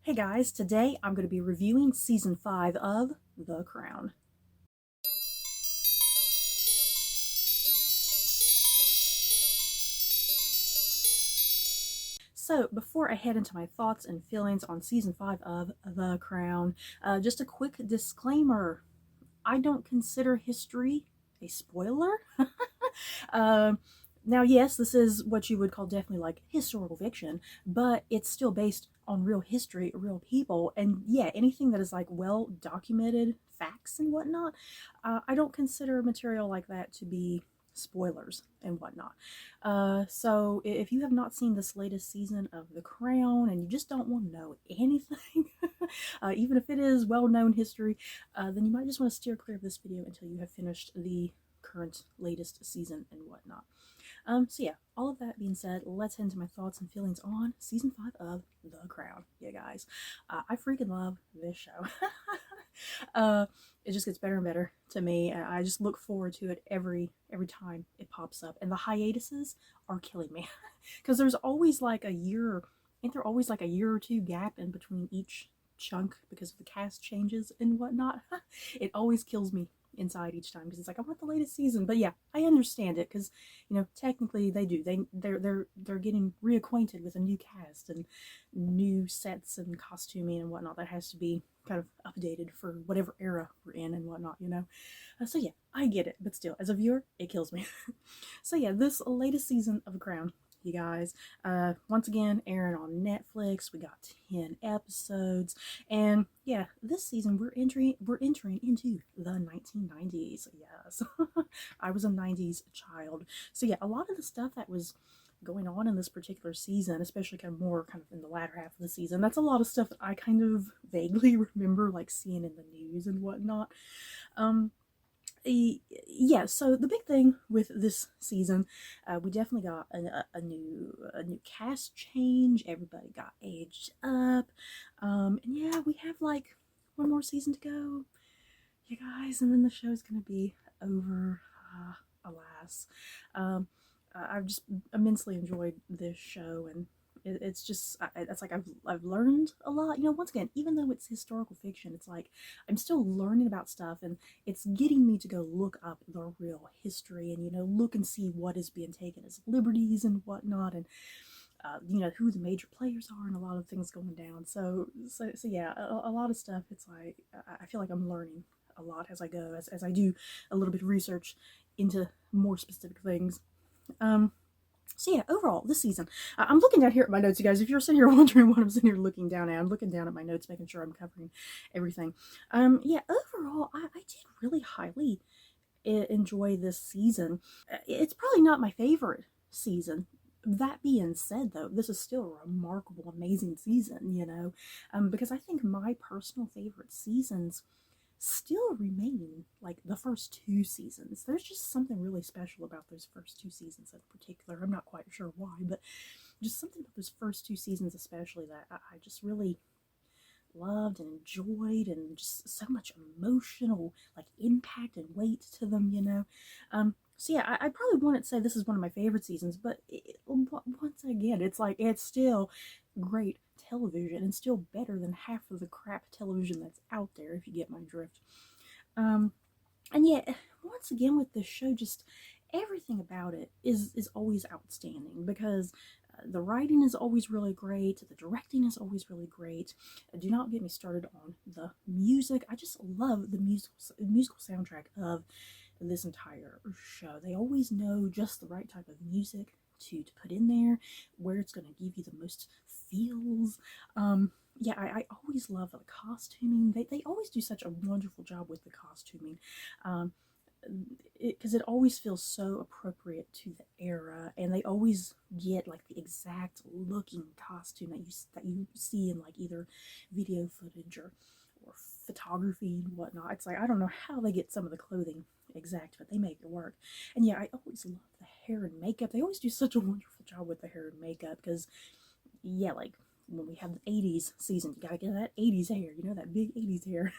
Hey guys, today I'm going to be reviewing Season 5 of The Crown. So, before I head into my thoughts and feelings on Season 5 of The Crown, just a quick disclaimer. I don't consider history a spoiler. uh, Now, yes, this is what you would call definitely like historical fiction, but it's still based on real history, real people, and yeah, anything that is like well documented facts and whatnot, I don't consider material like that to be spoilers and whatnot. So if you have not seen this latest season of The Crown and you just don't want to know anything, even if it is well-known history, then you might just want to steer clear of this video until you have finished the current latest season and whatnot. So yeah, all of that being said, let's head into my thoughts and feelings on season 5 of The Crown. Yeah, guys, I freaking love this show. It just gets better and better to me. I just look forward to it every time it pops up, and the hiatuses are killing me because there's always like a year. Ain't there always like a year or two gap in between each chunk because of the cast changes and whatnot? It always kills me inside each time because it's like I want the latest season. But yeah, I understand it because technically they do. They're getting reacquainted with a new cast and new sets and costuming and whatnot that has to be kind of updated for whatever era we're in and whatnot. So yeah, I get it, but still, as a viewer, it kills me. So yeah, this latest season of The Crown, you guys, once again airing on Netflix. We got 10 episodes, and yeah, this season we're entering into the 1990s. Yes. I was a 90s child, so yeah, a lot of the stuff that was going on in this particular season, especially kind of in the latter half of the season, that's a lot of stuff that I kind of vaguely remember like seeing in the news and whatnot. um yeah, so the big thing with this season, we definitely got a new cast change. Everybody got aged up, and yeah, we have like one more season to go, you guys, and then the show's gonna be over. Alas, I've just immensely enjoyed this show, and it's just it's like I've learned a lot. Once again, even though it's historical fiction, it's like I'm still learning about stuff, and it's getting me to go look up the real history and look and see what is being taken as liberties and whatnot, and who the major players are and a lot of things going down. So yeah, a lot of stuff. It's like I feel like I'm learning a lot as I go, as I do a little bit of research into more specific things. Um, so yeah, overall, this season, I'm looking down here at my notes, you guys. If you're sitting here wondering what I'm sitting here looking down at, I'm looking down at my notes, making sure I'm covering everything. Yeah, overall, I did really highly enjoy this season. It's probably not my favorite season. That being said, though, this is still a remarkable, amazing season, because I think my personal favorite seasons still remain like the first two seasons. There's just something really special about those first two seasons in particular. I'm not quite sure why, but just something about those first two seasons, especially, that I just really loved and enjoyed, and just so much emotional like impact and weight to them. So yeah, I probably wouldn't say this is one of my favorite seasons, but once again, it's like it's still great television and still better than half of the crap television that's out there, if you get my drift. um and yet, once again, with this show, just everything about it is always outstanding because the writing is always really great, the directing is always really great. Do not get me started on the music. I just love the musical soundtrack of this entire show. They always know just the right type of music to put in there, where it's going to give you the most feels. Yeah, I always love the costuming. They always do such a wonderful job with the costuming. Um, because it always feels so appropriate to the era, and they always get like the exact looking costume that you see in like either video footage or photography and whatnot. It's like I don't know how they get some of the clothing exact, but they make it work. And yeah, I always love the hair and makeup. They always do such a wonderful job with the hair and makeup because yeah, like when we have the 80s season, you gotta get that 80s hair, that big 80s hair.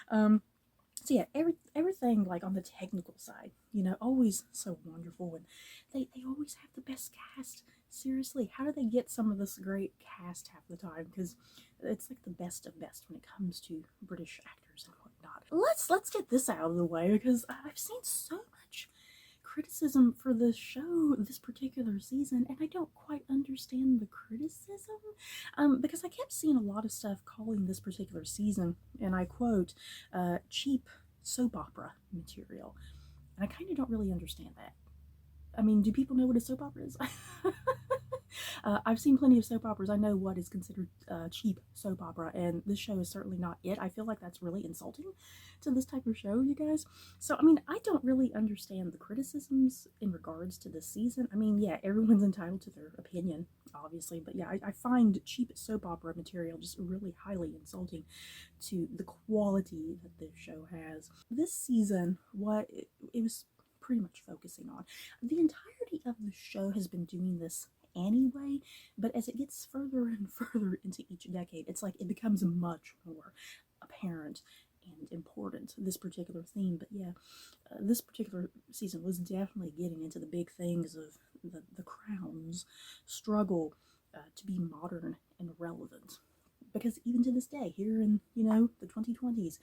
um so yeah, everything like on the technical side, always so wonderful, and they always have the best cast Seriously, how do they get some of this great cast half the time? Because it's like the best of best when it comes to British actors and whatnot. Let's get this out of the way, because I've seen so much criticism for this show this particular season, and I don't quite understand the criticism, because I kept seeing a lot of stuff calling this particular season, and I quote, cheap soap opera material, and I kind of don't really understand that. I mean, do people know what a soap opera is? I've seen plenty of soap operas. I know what is considered cheap soap opera, and this show is certainly not it. I feel like that's really insulting to this type of show, you guys. So, I mean, I don't really understand the criticisms in regards to this season. I mean, yeah, everyone's entitled to their opinion, obviously, but yeah, I find cheap soap opera material just really highly insulting to the quality that this show has. This season, what it was pretty much focusing on, the entirety of the show has been doing this anyway, but as it gets further and further into each decade, it's like it becomes much more apparent and important, this particular theme. But yeah, this particular season was definitely getting into the big things of the Crown's struggle to be modern and relevant, because even to this day, here in, you know, the 2020s,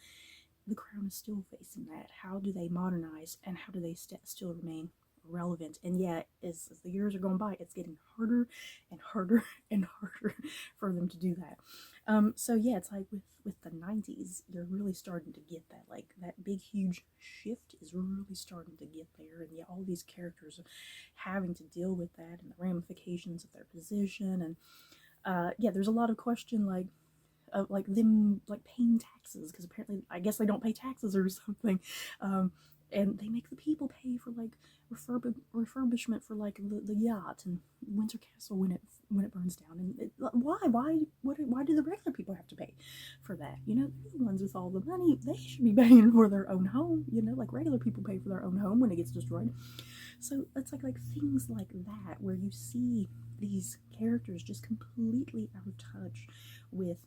the Crown is still facing that. How do they modernize, and how do they still remain relevant? And yeah, as the years are going by, it's getting harder and harder and harder for them to do that. So yeah, it's like with the 90s, you're really starting to get that, like that big huge shift is really starting to get there, and yeah, all these characters are having to deal with that and the ramifications of their position. And yeah, there's a lot of question, like them like paying taxes, because apparently I guess they don't pay taxes or something, and they make the people pay for like refurbishment for like the yacht and Windsor Castle when it burns down. And why do the regular people have to pay for that? You know, they're the ones with all the money. They should be paying for their own home, you know, like regular people pay for their own home when it gets destroyed. So it's like things like that, where you see these characters just completely out of touch with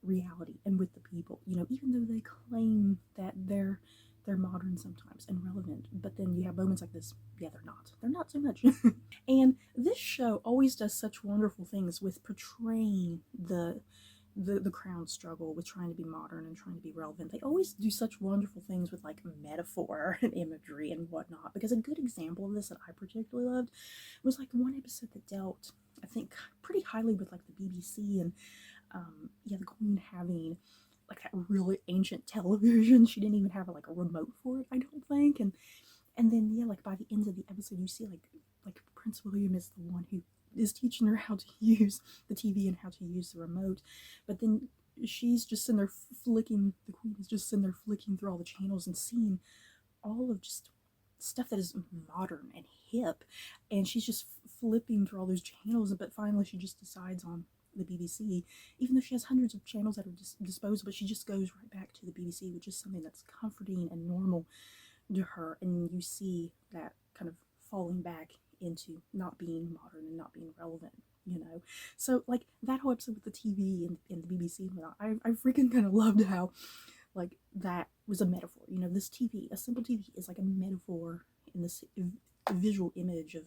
reality and with the people, you know, even though they claim that they're modern sometimes and relevant, but then you have moments like this, yeah, they're not so much. And this show always does such wonderful things with portraying the Crown struggle with trying to be modern and trying to be relevant. They always do such wonderful things with like metaphor and imagery and whatnot, because a good example of this that I particularly loved was like one episode that dealt, I think, pretty highly with like the BBC, and yeah, the Queen having like that really ancient television. She didn't even have like a remote for it, I don't think. And then yeah, like by the end of the episode, you see like Prince William is the one who is teaching her how to use the TV and how to use the remote. But then she's just sitting there flicking, the Queen is just sitting there flicking through all the channels and seeing all of just stuff that is modern and hip, and she's just flipping through all those channels. But finally she just decides on the BBC, even though she has hundreds of channels at her disposal, but she just goes right back to the BBC, which is something that's comforting and normal to her. And you see that kind of falling back into not being modern and not being relevant, you know. So like that whole episode with the TV and the BBC and whatnot, I freaking kind of loved how like that was a metaphor. You know, this TV, a simple TV, is like a metaphor in this visual image of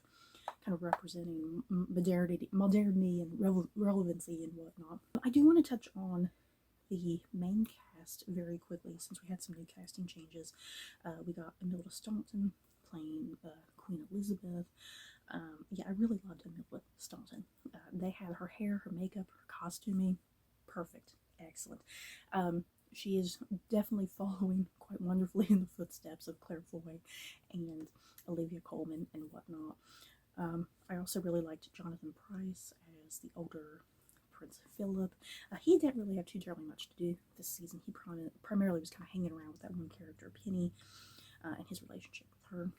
kind of representing modernity and relevancy and whatnot. I do want to touch on the main cast very quickly, since we had some new casting changes. We got Imelda Staunton playing Queen Elizabeth. Yeah, I really loved Imelda Staunton. They had her hair, her makeup, her costuming, perfect, excellent. She is definitely following quite wonderfully in the footsteps of Claire Foy and Olivia Colman and whatnot. I also really liked Jonathan Pryce as the older Prince Philip. He didn't really have too terribly much to do this season. He primarily was kind of hanging around with that one character, Penny, and his relationship with her,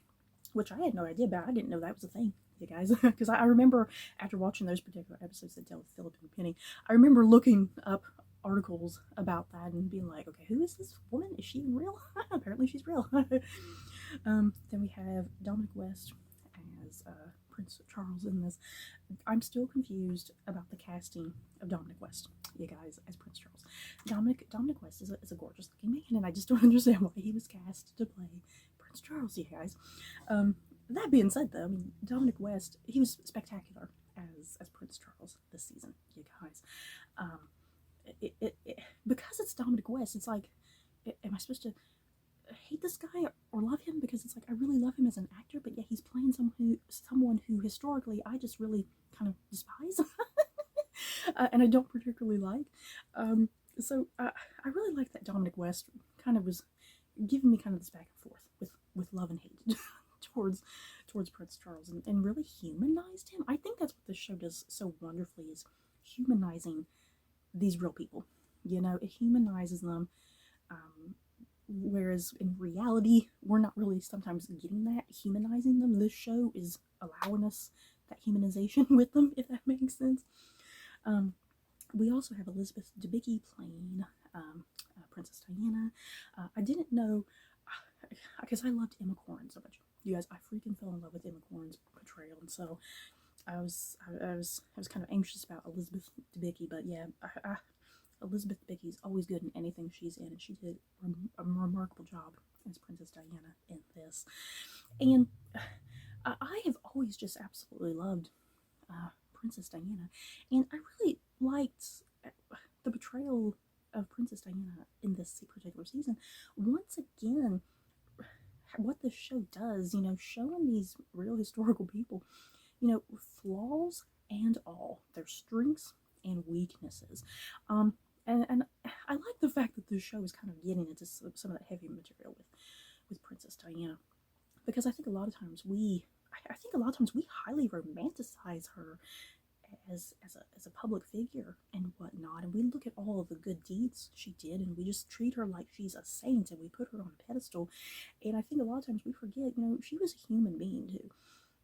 which I had no idea about. I didn't know that was a thing, you guys, because I remember after watching those particular episodes that dealt with Philip and Penny, I remember looking up articles about that and being like, okay, who is this woman? Is she real? Apparently she's real. Then we have Dominic West as Prince Charles in this. I'm still confused about the casting of Dominic West, you guys, as Prince Charles. Dominic West is a gorgeous looking man, and I just don't understand why he was cast to play Prince Charles, you guys. That being said, though, I mean, Dominic West, he was spectacular as Prince Charles this season, you guys. Because it's Dominic West, it's like, am I supposed to hate this guy or love him? Because it's like, I really love him as an actor, but yeah, he's playing someone who historically I just really kind of despise. And I don't particularly like. So I really like that Dominic West kind of was giving me kind of this back and forth with love and hate towards Prince Charles, and really humanized him. I think that's what this show does so wonderfully, is humanizing these real people. You know, it humanizes them, whereas in reality, we're not really sometimes getting that, humanizing them. This show is allowing us that humanization with them, if that makes sense. We also have Elizabeth Debicki playing Princess Diana. I didn't know, because I loved Emma Corrin so much. You guys, I freaking fell in love with Emma Corrin's portrayal, and so I was kind of anxious about Elizabeth Debicki, but yeah, Elizabeth Debicki is always good in anything she's in, and she did a remarkable job as Princess Diana in this. And I have always just absolutely loved Princess Diana, and I really liked the portrayal of Princess Diana in this particular season. Once again, what the show does, you know, showing these real historical people, you know, flaws and all, their strengths and weaknesses. And I like the fact that the show is kind of getting into some of that heavy material with Princess Diana, because I think a lot of times we highly romanticize her as a public figure and whatnot, and we look at all of the good deeds she did, and we just treat her like she's a saint, and we put her on a pedestal. And I think a lot of times we forget, you know, she was a human being too.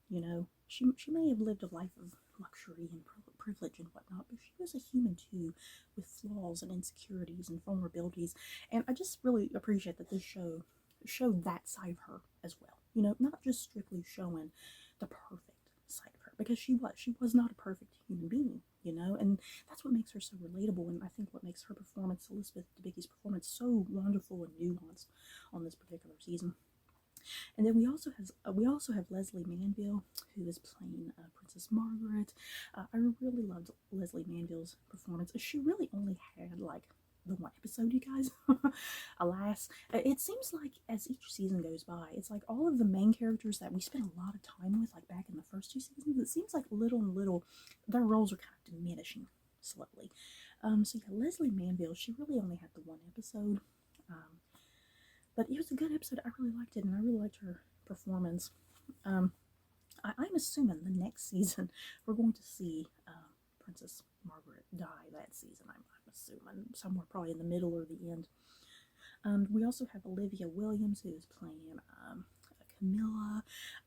You know, she may have lived a life of luxury and privilege and whatnot, but she was a human too, with flaws and insecurities and vulnerabilities. And I just really appreciate that this show showed that side of her as well. You know, not just strictly showing the perfect side of her, because she was not a perfect human being, you know, and that's what makes her so relatable, and I think what makes her performance, Elizabeth Debicki's performance, so wonderful and nuanced on this particular season. And then we also have Leslie Manville, who is playing Princess Margaret. I really loved Leslie Manville's performance. She really only had like the one episode, you guys. Alas, it seems like as each season goes by, it's like all of the main characters that we spent a lot of time with, like back in the first two seasons, it seems like little and little their roles are kind of diminishing slowly. So yeah, Leslie Manville, she really only had the one episode. But it was a good episode. I really liked it, and I really liked her performance. I'm assuming the next season we're going to see Princess Margaret die that season. I'm assuming somewhere probably in the middle or the end. We also have Olivia Williams, who is playing Camilla.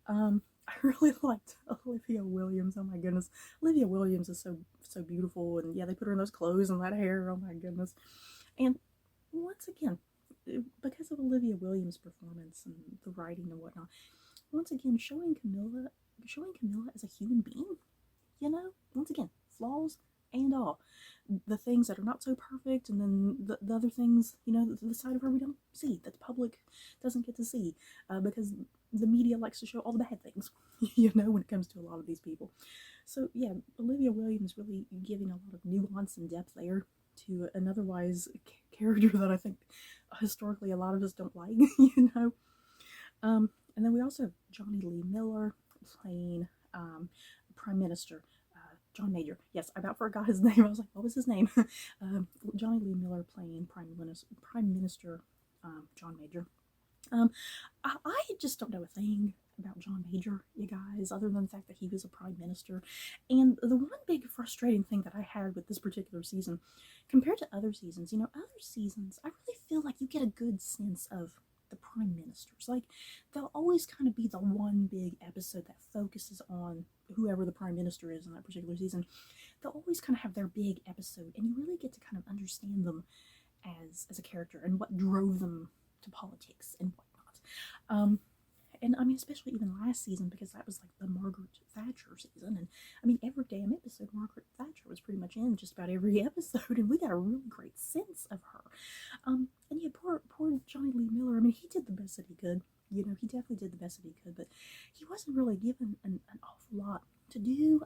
I really liked Olivia Williams. Oh my goodness, Olivia Williams is so beautiful, and yeah, they put her in those clothes and that hair. Oh my goodness. And once again, because of Olivia Williams' performance and the writing and whatnot, once again showing Camilla as a human being, you know, once again, flaws and all, the things that are not so perfect, and then the other things, you know, the side of her we don't see, that the public doesn't get to see, because the media likes to show all the bad things, you know, when it comes to a lot of these people. So yeah, Olivia Williams really giving a lot of nuance and depth there to an otherwise character that I think historically a lot of us don't like, you know. And then we also have Johnny Lee Miller playing Prime Minister John Major. Yes, I about forgot his name. I was like, what was his name? Johnny Lee Miller playing Prime Minister John Major. I just don't know a thing about John Major, you guys, other than the fact that he was a prime minister. And the one big frustrating thing that I had with this particular season, compared to other seasons, you know, other seasons, I really feel like you get a good sense of the prime ministers. Like, they'll always kind of be the one big episode that focuses on whoever the prime minister is in that particular season. They'll always kind of have their big episode, and you really get to kind of understand them as a character and what drove them to politics and whatnot. And I mean, especially even last season, because that was like the Margaret Thatcher season, and I mean, every damn episode Margaret Thatcher was pretty much in just about every episode, and we got a really great sense of her. And yeah, poor Johnny Lee Miller, I mean, he did the best that he could, you know, he definitely did the best that he could, but he wasn't really given an awful lot to do,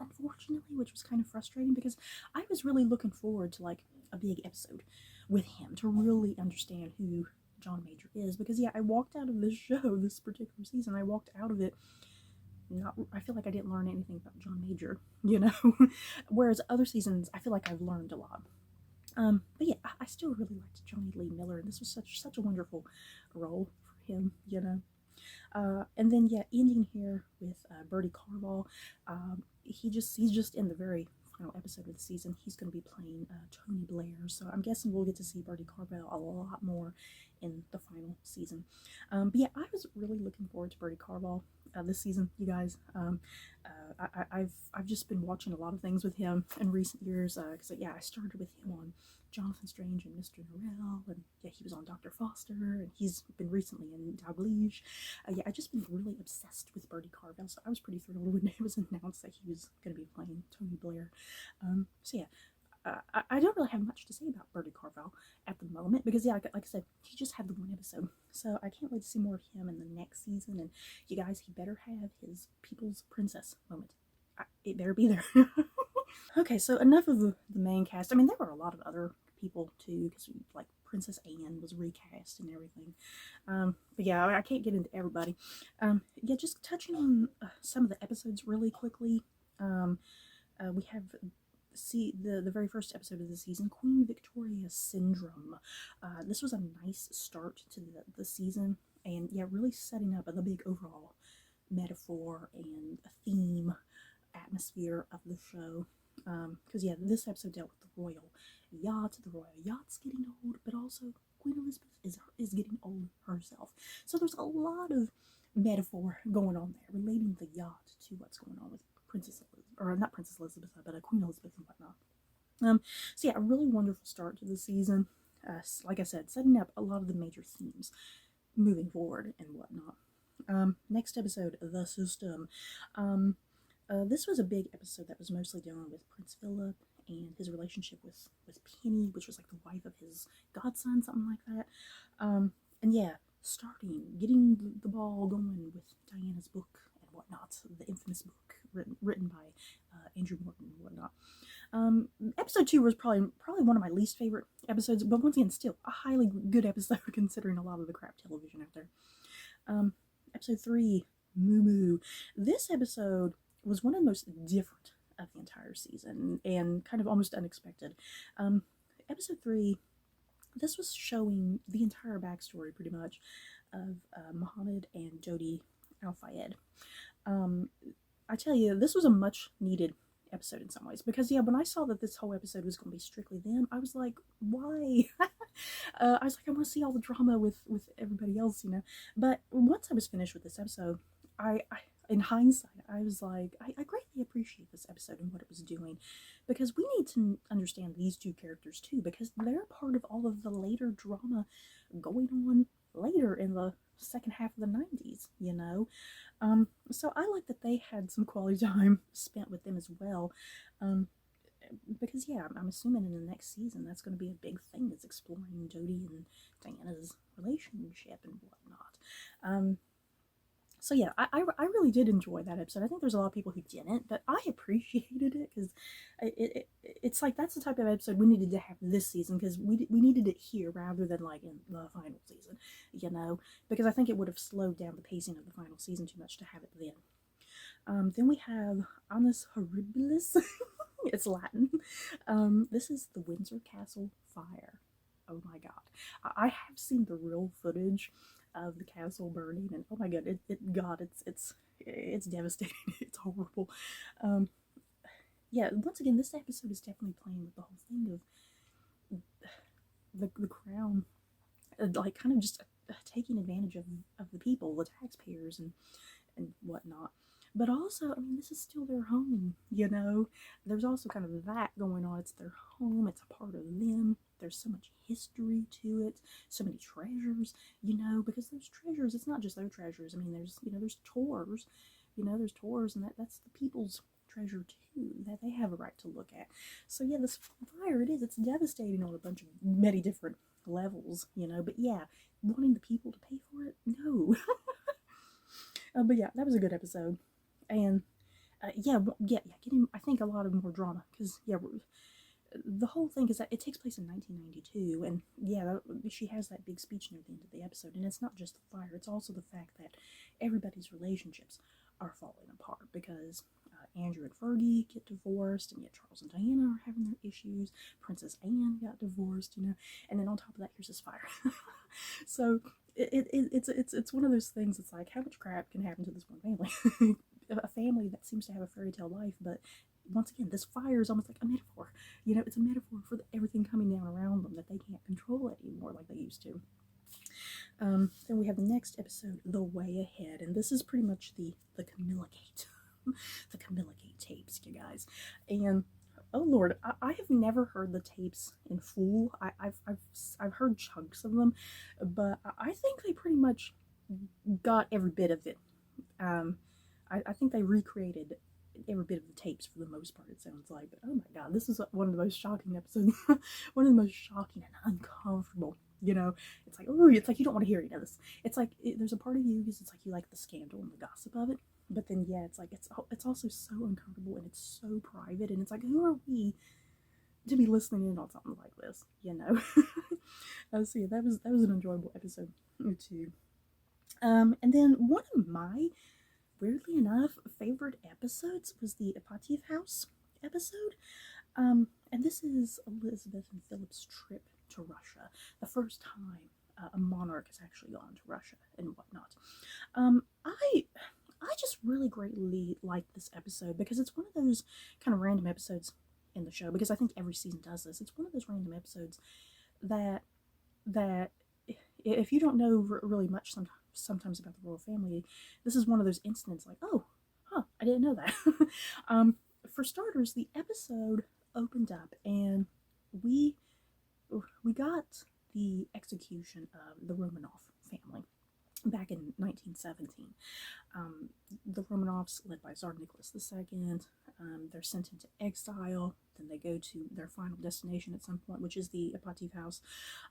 unfortunately, which was kind of frustrating because I was really looking forward to like a big episode with him to really understand who John Major is. Because yeah, I walked out of this show, this particular season, I walked out of it not, I feel like I didn't learn anything about John Major, you know. Whereas other seasons, I feel like I've learned a lot. But yeah, I still really liked Johnny Lee Miller. This was such a wonderful role for him, you know. And then yeah, ending here with Bertie Carval. He's just in the very final episode of the season. He's going to be playing Tony Blair, so I'm guessing we'll get to see Bertie Carval a lot more in the final season. But yeah, I was really looking forward to Bertie Carval this season, you guys. I've just been watching a lot of things with him in recent years because yeah, I started with him on Jonathan Strange and Mr. Norrell, and yeah, he was on Dr. Foster, and he's been recently in Dalgleish. Yeah, I've just been really obsessed with Bertie Carvel, so I was pretty thrilled when it was announced that he was going to be playing Tony Blair. So yeah, I don't really have much to say about Bertie Carvel at the moment because yeah, like I said, he just had the one episode, so I can't wait to see more of him in the next season. And you guys, he better have his People's Princess moment. It better be there. Okay, so enough of the main cast. I mean, there were a lot of other people too, because like Princess Anne was recast and everything. But yeah, I can't get into everybody. Yeah, just touching on some of the episodes really quickly. We have the very first episode of the season, Queen Victoria Syndrome. This was a nice start to the season, and yeah, really setting up the big overall metaphor and theme atmosphere of the show. Because yeah, this episode dealt with the royal yacht. The royal yacht's getting old, but also Queen Elizabeth is getting old herself. So there's a lot of metaphor going on there relating the yacht to what's going on with Princess Elizabeth, or not Princess Elizabeth, but Queen Elizabeth and whatnot. So yeah, a really wonderful start to the season. Like I said, setting up a lot of the major themes moving forward and whatnot. Next episode, The System. This was a big episode that was mostly dealing with Prince Philip and his relationship with Penny, which was like the wife of his godson, something like that. And yeah, getting the ball going with Diana's book and whatnot, the infamous book written by Andrew Morton and whatnot. Episode 2 was probably one of my least favorite episodes, but once again, still a highly good episode considering a lot of the crap television out there. Episode 3, Moo Moo. This episode was one of the most different of the entire season and kind of almost unexpected. Episode 3, this was showing the entire backstory pretty much of Muhammad and Jodi Al-Fayed. I tell you, this was a much needed episode in some ways because yeah, when I saw that this whole episode was going to be strictly them, I was like, why? I was like, I want to see all the drama with everybody else, you know. But once I was finished with this episode, I in hindsight, I was like, I greatly appreciate this episode and what it was doing, because we need to understand these two characters too, because they're part of all of the later drama going on later in the second half of the 90s, you know. So I like that they had some quality time spent with them as well. Because yeah, I'm assuming in the next season that's going to be a big thing, is exploring Jodi and Diana's relationship and whatnot. So yeah, I really did enjoy that episode. I think there's a lot of people who didn't, but I appreciated it because it's like that's the type of episode we needed to have this season, because we needed it here rather than like in the final season, you know, because I think it would have slowed down the pacing of the final season too much to have it then. Then we have Annus Horribilis. It's Latin. This is the Windsor Castle fire. Oh my god. I have seen the real footage of the castle burning, and oh my god, it's devastating. It's horrible. Yeah, once again, this episode is definitely playing with the whole thing of the crown, like kind of just taking advantage of the people, the taxpayers and whatnot. But also, I mean, this is still their home, you know. There's also kind of that going on. It's their home. It's a part of them. There's so much history to it. So many treasures, you know, because those treasures, it's not just their treasures. I mean, there's tours, there's tours, and that's the people's treasure too, that they have a right to look at. So yeah, this fire, it's devastating on a bunch of many different levels, you know. But yeah, wanting the people to pay for it, no. But yeah, that was a good episode. And yeah, getting, I think, a lot of more drama, because, yeah, the whole thing is that it takes place in 1992, and yeah, she has that big speech near the end of the episode, and it's not just the fire, it's also the fact that everybody's relationships are falling apart, because Andrew and Fergie get divorced, and yet Charles and Diana are having their issues. Princess Anne got divorced, and then on top of that, here's this fire. So it's one of those things. It's like, how much crap can happen to this one family? A family that seems to have a fairy tale life, but once again, this fire is almost like a metaphor. It's a metaphor for everything coming down around them that they can't control anymore like they used to. Then we have the next episode, The Way Ahead, and this is pretty much the Camilla Gate, the Camilla Gate tapes, you guys. And oh Lord, I have never heard the tapes in full. I've heard chunks of them, but I think they pretty much got every bit of it. I think they recreated every bit of the tapes for the most part, it sounds like. But oh my god, this is one of the most shocking episodes. One of the most shocking and uncomfortable. It's like, oh, it's like you don't want to hear any of this. It's like there's a part of you because it's like you like the scandal and the gossip of it. But then yeah, it's like it's also so uncomfortable and it's so private, and it's like, who are we to be listening in on something like this? So yeah, that was an enjoyable episode too. And then one of my, weirdly enough, favorite episodes was the Apatiev House episode. And this is Elizabeth and Philip's trip to Russia, the first time a monarch has actually gone to Russia and whatnot. I just really greatly liked this episode because it's one of those kind of random episodes in the show, because I think every season does this. It's one of those random episodes that if you don't know really much sometimes about the royal family, this is one of those incidents like, oh, huh, I didn't know that. For starters, the episode opened up and we got the execution of the Romanov family back in 1917. The Romanovs, led by Tsar Nicholas II, they're sent into exile. Then they go to their final destination at some point, which is the Apatiev House,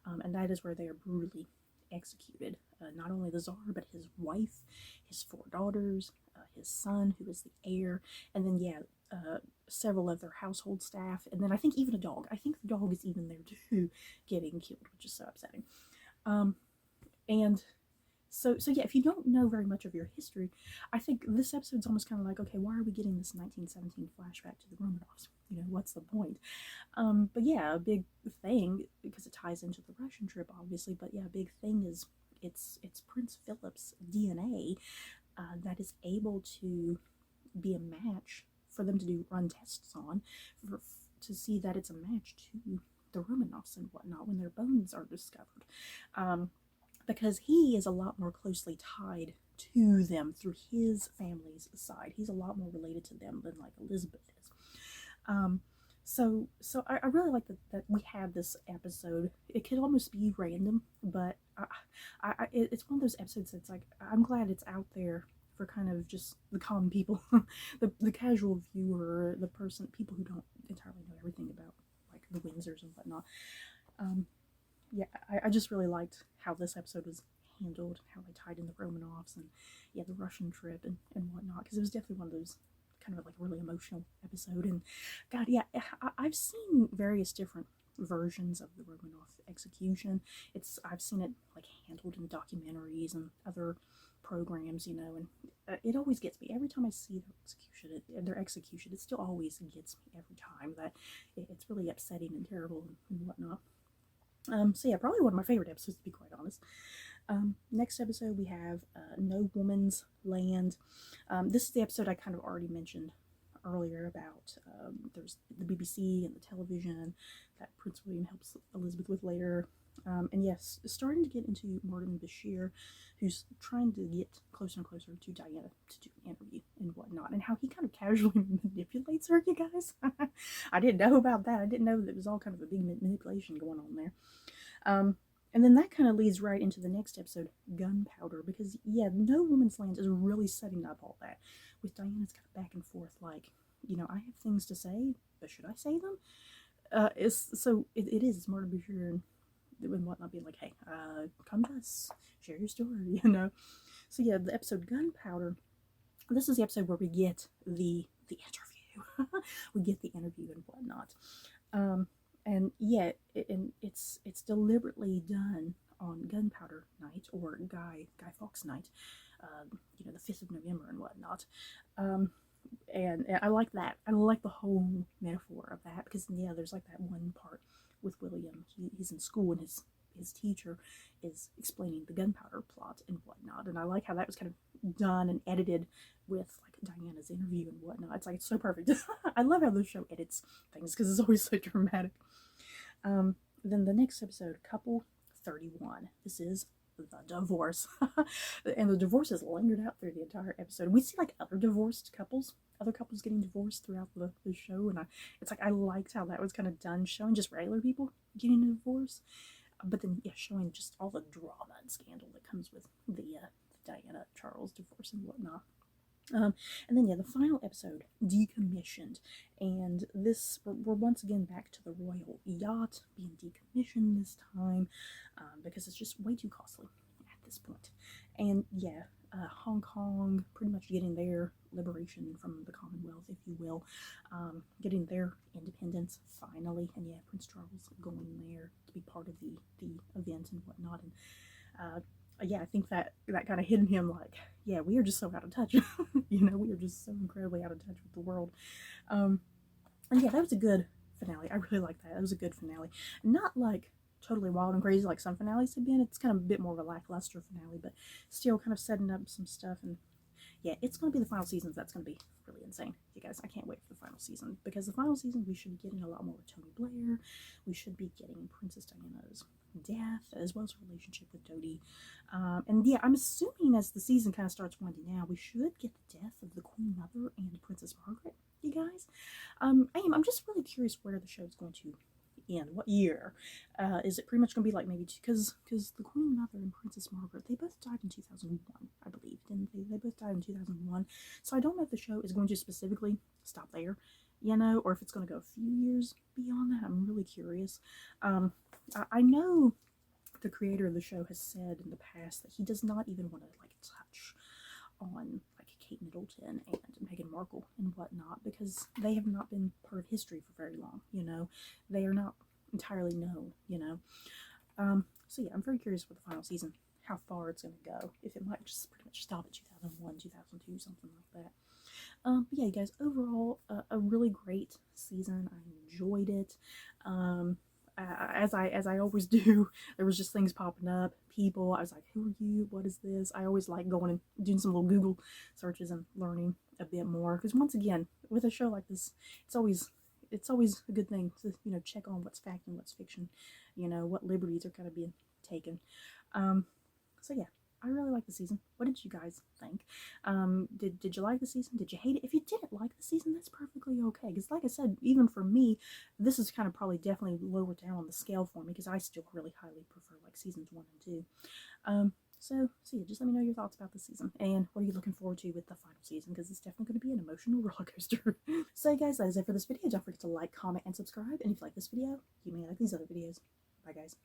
and that is where they are brutally executed. Not only the Tsar, but his wife, his 4 daughters, his son, who is the heir, and then, yeah, several of their household staff, and then I think even a dog. I think the dog is even there too, getting killed, which is so upsetting. And so yeah, if you don't know very much of your history, I think this episode's almost kind of like, okay, why are we getting this 1917 flashback to the Romanovs? What's the point? But yeah, a big thing, because it ties into the Russian trip, obviously, but yeah, a big thing is it's Prince Philip's DNA that is able to be a match for them to run tests on, to see that it's a match to the Romanovs and whatnot when their bones are discovered. Because he is a lot more closely tied to them through his family's side. He's a lot more related to them than like Elizabeth is. So I really like that we had this episode. It could almost be random, but it's one of those episodes that's like, I'm glad it's out there for kind of just the common people, the casual viewer, people who don't entirely know everything about like the Windsors and whatnot. Yeah, I just really liked how this episode was handled, how they tied in the Romanovs and yeah, the Russian trip and whatnot, because it was definitely one of those kind of like really emotional episode. And God, yeah, I've seen various different versions of the Romanov execution. I've seen it like handled in documentaries and other programs, and it always gets me every time I see their execution. It still always gets me every time. That it's really upsetting and terrible and whatnot. So yeah, probably one of my favorite episodes, to be quite honest. Next episode we have No Woman's Land. This is the episode I kind of already mentioned earlier about there's the BBC and the television that Prince William helps Elizabeth with later. And yes, starting to get into Martin Bashir, who's trying to get closer and closer to Diana to do an interview and whatnot, and how he kind of casually manipulates her, you guys. I didn't know about that. I didn't know that it was all kind of a big manipulation going on there. And then that kind of leads right into the next episode, Gunpowder, because yeah, No Woman's Land is really setting up all that, with Diana's kind of back and forth, like, I have things to say, but should I say them? It's Martin Bashir and whatnot being like, hey, come to us, share your story, So yeah, the episode Gunpowder this is the episode where we get the interview. We get the interview and whatnot. And yeah, it's deliberately done on Gunpowder Night, or Guy Fawkes Night, you know, the 5th of November and whatnot. And I like that. I like the whole metaphor of that, because yeah, there's like that one part with William. He's in school and his teacher is explaining the gunpowder plot and whatnot, and I like how that was kind of done and edited with like Diana's interview and whatnot. It's like, it's so perfect. I love how the show edits things because it's always so dramatic. Then the next episode, Couple 31. This is the divorce. And the divorce is lingered out through the entire episode. We see like other couples getting divorced throughout the show, and it's like, I liked how that was kind of done, showing just regular people getting a divorce, but then yeah, showing just all the drama and scandal that comes with the Diana Charles divorce and whatnot. And then yeah, the final episode, Decommissioned, and this, we're once again back to the royal yacht being decommissioned this time, because it's just way too costly at this point. And yeah, Hong Kong pretty much getting their liberation from the Commonwealth, if you will, getting their independence finally, and yeah, Prince Charles going there to be part of the event and whatnot. And yeah, I think that kind of hit him like, yeah, we are just so out of touch. You know, we are just so incredibly out of touch with the world. And yeah, that was a good finale. I really like that. That was a good finale. Not like totally wild and crazy like some finales have been. It's kind of a bit more of a lackluster finale, but still kind of setting up some stuff. And yeah, it's going to be the final season. That's going to be really insane, you guys. I can't wait for the final season, because the final season we should be getting a lot more with Tony Blair. We should be getting Princess Diana's death, as well as her relationship with Dodie. And yeah, I'm assuming as the season kind of starts winding down, we should get the death of the Queen Mother and Princess Margaret, you guys. I'm just really curious where the show is going to end. What year? Is it pretty much going to be like maybe, because the Queen Mother and Princess Margaret, they both died in 2001, I believe, didn't they? They both died in 2001. So I don't know if the show is going to specifically stop there, you know, or if it's going to go a few years beyond that. I'm really curious. I know the creator of the show has said in the past that he does not even want to like touch on like Kate Middleton and Meghan Markle and whatnot, because they have not been part of history for very long, you know. They are not entirely known, you know. So yeah, I'm very curious for the final season, how far it's going to go, if it might just pretty much stop at 2001, 2002, something like that. But yeah, you guys, overall, a really great season. I enjoyed it. As I always do, there was just things popping up, people. I was like, who are you? What is this? I always like going and doing some little Google searches and learning a bit more, because once again, with a show like this, it's always a good thing to, you know, check on what's fact and what's fiction, you know, what liberties are kind of being taken. So yeah, I really like the season. What did you guys think? Did you like the season? Did you hate it? If you didn't like the season, that's perfectly okay. Because like I said, even for me, this is kind of probably definitely lower down on the scale for me, because I still really highly prefer like seasons 1 and 2. So yeah, just let me know your thoughts about the season, and what are you looking forward to with the final season, because it's definitely going to be an emotional roller coaster. So guys, that is it for this video. Don't forget to like, comment, and subscribe. And if you like this video, you may like these other videos. Bye guys.